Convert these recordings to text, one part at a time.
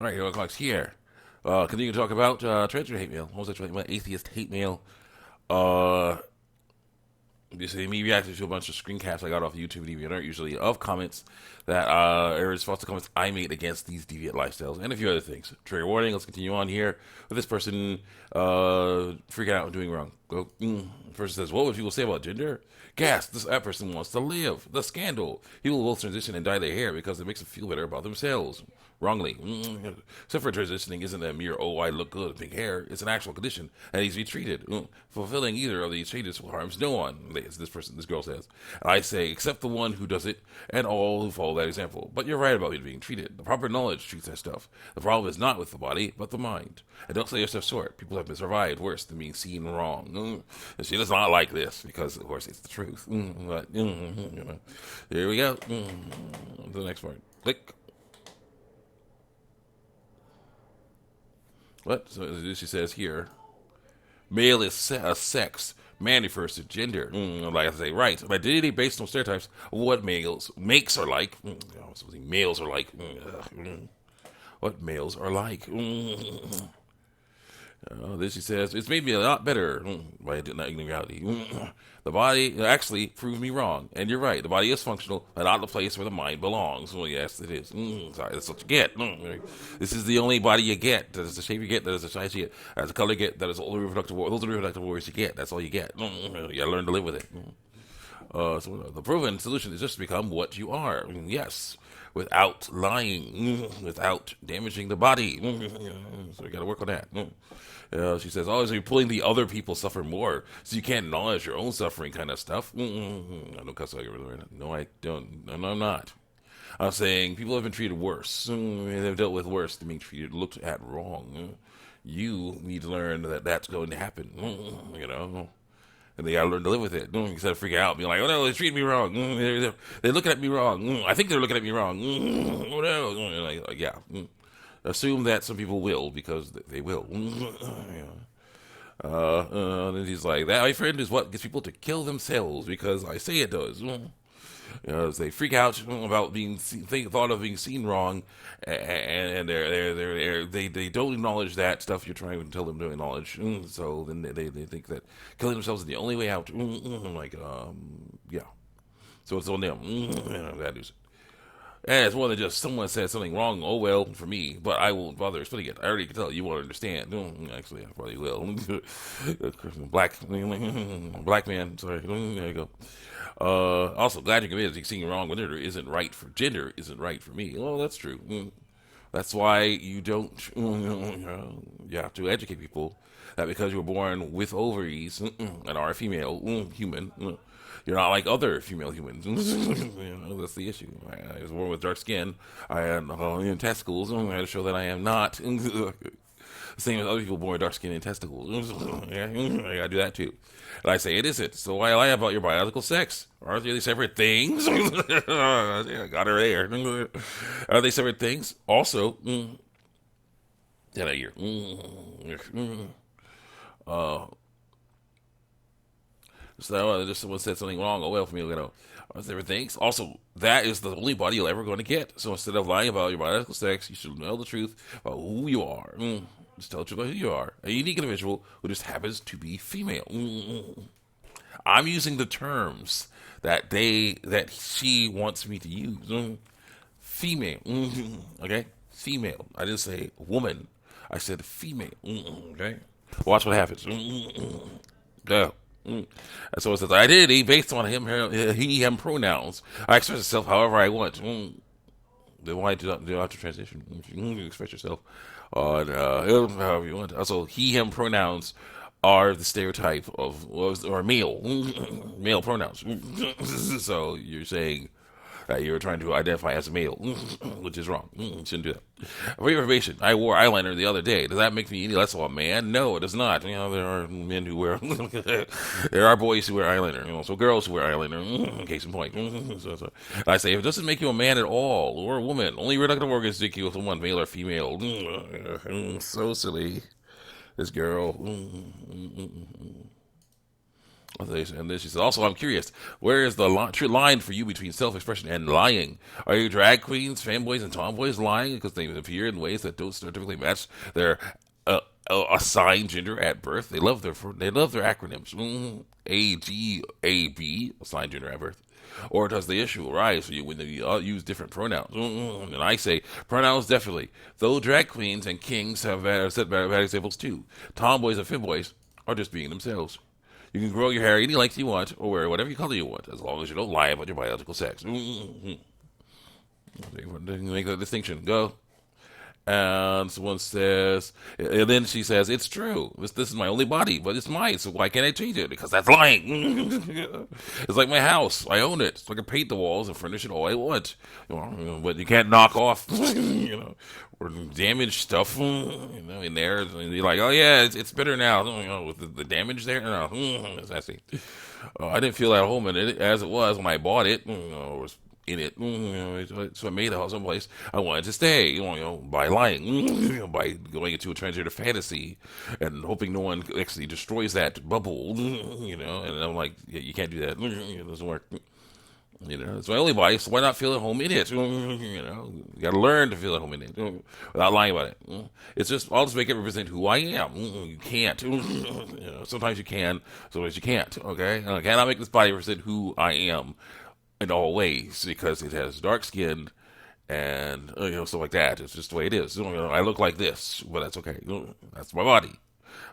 All right, here o'clock's here. Continue to talk about transgender hate mail, homosexual hate mail, atheist hate mail. Uh, you see me reacting to a bunch of screen caps I got off YouTube and DeviantArt, usually of comments that are response to comments I made against these deviant lifestyles and a few other things. Trigger warning. Let's continue on here with this person freaking out and doing wrong. Person says, "What would people say about gender?" Gas. That person wants to live. The scandal. People will transition and dye their hair because it makes them feel better about themselves. Wrongly. Except for transitioning isn't a mere, oh, I look good with pink hair. It's an actual condition and needs to be treated. Fulfilling either of these changes harms no one, this girl says. I say, except the one who does it and all who follow that example. But you're right about it being treated. The proper knowledge treats that stuff. The problem is not with the body, but the mind. And don't sell yourself short. People have been survived worse than being seen wrong. And she does not like this because, of course, it's the truth. But, here we go. The next part. Click. What? So she says here, male is a sex. Man refers to gender. Like I say, right. Identity based on stereotypes of what males makes are like. Males are like. What males are like. Then she says, it's made me a lot better by ignoring reality. The body actually proved me wrong. And you're right. The body is functional, but not the place where the mind belongs. Well, yes, it is. Sorry, that's what you get. This is the only body you get. That is the shape you get. That is the size you get. That's the color you get. That is all the reproductive words. Those are the reproductive words you get. That's all you get. You gotta learn to live with it. So the proven solution is just to become what you are. Yes. Without lying, without damaging the body. So you got to work on that. She says, always you're pulling the other people suffer more, so you can't acknowledge your own suffering kind of stuff. I don't cuss like it. No, I don't. No, I'm not. I'm saying people have been treated worse. They've dealt with worse than being treated, looked at wrong. You need to learn that that's going to happen. And they gotta learn to live with it. Instead of freaking out, being like, "Oh no, they treat me wrong. They're looking at me wrong. I think they're looking at me wrong. Oh no." Yeah. Assume that some people will because they will. And he's like, "That, my friend, is what gets people to kill themselves because I say it does." They freak out about being thought of being seen wrong, and they don't acknowledge that stuff you're trying to tell them to acknowledge. So then they think that killing themselves is the only way out. Yeah. So it's on them. That is. And it's more than just someone said something wrong. Oh well, for me, but I won't bother explaining it. I already can tell you won't understand. Actually, I probably will. Black man. Sorry. There you go. Also, glad you're convinced seeing wrong with gender isn't right for gender isn't right for me. Well, that's true. That's why you don't. You have to educate people that because you were born with ovaries and are a female human, you're not like other female humans. That's the issue. I was born with dark skin. I had testicles. I had to show that I am not. Same as other people born with dark skin and testicles. I gotta do that too. And I say it isn't. So why lie about your biological sex? Aren't they separate things? I got her there. Are they separate things? Also, get out of here. So just someone said something wrong. Oh well, for me, separate things. Also, that is the only body you're ever going to get. So instead of lying about your biological sex, you should know the truth about who you are. Just tell the truth about who you are. A unique individual who just happens to be female. I'm using the terms that she wants me to use. Female. Okay? Female. I didn't say woman. I said female. Okay? Watch what happens. Go. And so it says identity based on he, him pronouns. I express myself however I want. Then why do not have to transition? You can express yourself on however you want. Also, he, him pronouns are the stereotype of or male pronouns. So you're saying that you're trying to identify as a male, which is wrong. You shouldn't do that. For your information, I wore eyeliner the other day. Does that make me any less of a man? No, it does not. There are men who wear, there are boys who wear eyeliner. So girls who wear eyeliner. Case in point. So I say, if it doesn't make you a man at all or a woman, only reproductive organs make you one, male or female. So silly. This girl. And then she said, also, I'm curious, where is the true line for you between self-expression and lying? Are you drag queens, fanboys, and tomboys lying because they appear in ways that don't typically match their assigned gender at birth? They love their acronyms. AGAB, assigned gender at birth. Or does the issue arise for you when you use different pronouns? And I say, pronouns definitely. Though drag queens and kings have set bad examples too. Tomboys and femboys are just being themselves. You can grow your hair any length you want, or wear whatever color you want, as long as you don't lie about your biological sex. Make that distinction. Go. And someone says, and then she says, it's true. This is my only body, but it's mine, so why can't I change it? Because that's lying. It's like my house. I own it. So I can paint the walls and furnish it all I want. But you can't knock off, or damage stuff, in there. And you're like, oh yeah, it's better now, with the damage there. No, I see. I didn't feel at home in it as it was when I bought it. Was in it, so I made a house someplace I wanted to stay, by lying, by going into a transgender fantasy and hoping no one actually destroys that bubble, and I'm like, yeah, you can't do that, it doesn't work, it's my only body, so why not feel at home in it, you gotta learn to feel at home in it, without lying about it, I'll just make it represent who I am, you can't, sometimes you can, sometimes you can't, okay, I cannot make this body represent who I am, in all ways, because it has dark skin and stuff like that. It's just the way it is. I look like this, but that's okay. That's my body.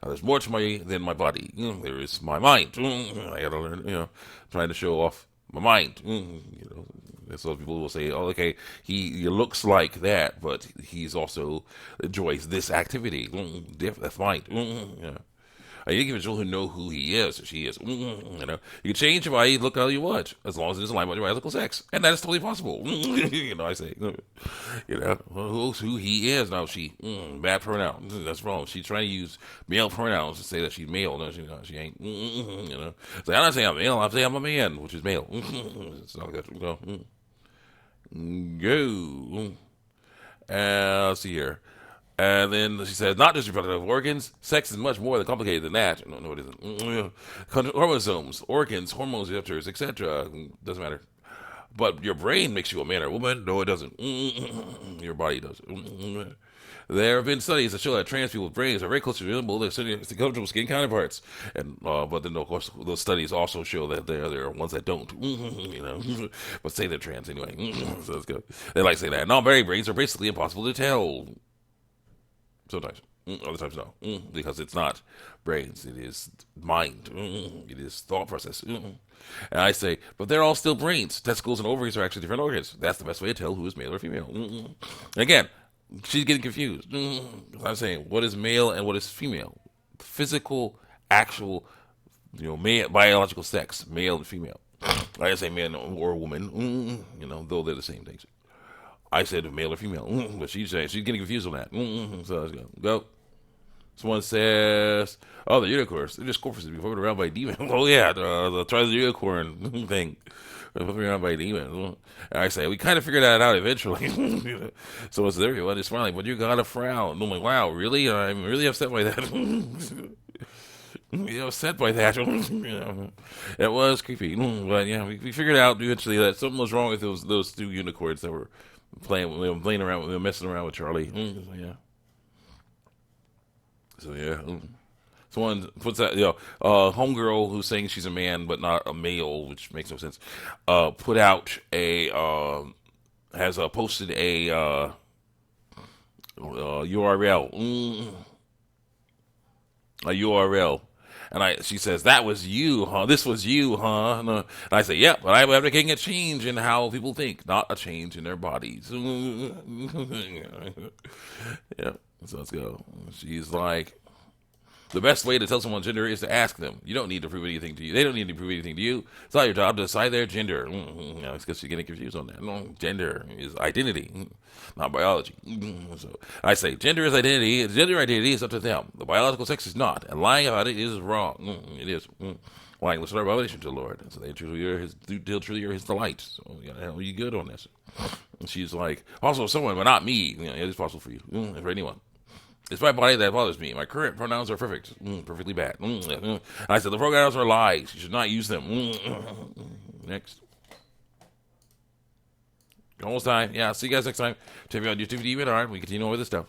There's more to me than my body. There is my mind. I gotta learn. Trying to show off my mind. So people will say, "Oh, okay, he looks like that, but he's also enjoys this activity. That's mind." You can give a Joel who know who he is or she is. You can change your body, look how you want, as long as it doesn't line with your biological sex, and that is totally possible. I say, who he is now. She bad pronoun. That's wrong. She's trying to use male pronouns to say that she's male. No, she ain't. So I'm not saying I'm male. I'm saying I'm a man, which is male. It's not good. Go. Let's see here. And then she says, not just reproductive organs, sex is much more complicated than that. No, it isn't. Chromosomes, organs, hormones, receptors, etc. Doesn't matter. But your brain makes you a man or a woman. No, it doesn't. Your body does. There have been studies that show that trans people's brains are very closely resemble their comfortable skin counterparts. And but then, of course, those studies also show that there are ones that don't. But say they're trans anyway. So that's good. They like to say that. Non-binary brains are basically impossible to tell. Sometimes. Other times no. Because it's not brains. It is mind. It is thought process. And I say, but they're all still brains. Testicles and ovaries are actually different organs. That's the best way to tell who is male or female. Again, she's getting confused. I'm saying, what is male and what is female? Physical, actual, biological sex, male and female. I didn't say man or woman, though they're the same things. I said male or female, but she's getting confused on that. So let's go. Someone says, "Oh, the unicorns, they're just corpses being floated around by demons." Oh yeah, the try the unicorn thing, floating around by demons. And I say we kind of figured that out eventually. So it's everyone is smiling, but you got a frown. I'm like, wow, really? I'm really upset by that. Upset by that. It was creepy, but yeah, we figured out eventually that something was wrong with those two unicorns that were playing around, messing around with Charlie. So yeah. Someone puts that, homegirl who's saying she's a man but not a male, which makes no sense. Put out has posted a URL, and she says, that was you, huh? This was you, huh? And I say, yep, but I'm advocating a change in how people think, not a change in their bodies. Yeah, so let's go. She's like, the best way to tell someone's gender is to ask them. You don't need to prove anything to you. They don't need to prove anything to you. It's not your job to decide their gender. It's because you're getting confused on that. No, gender is identity, not biology. So I say, gender is identity. Gender identity is up to them. The biological sex is not. And lying about it is wrong. It is. Lying was our revelation to the Lord. So they truly are his delight. So you good on this. And she's like, also someone, but not me. It is possible for you, for anyone. It's my body that bothers me. My current pronouns are perfect. Perfectly bad. I said the pronouns are lies. You should not use them. Next. Almost time. Yeah, see you guys next time. Check me out on YouTube, TV, and we continue over this stuff.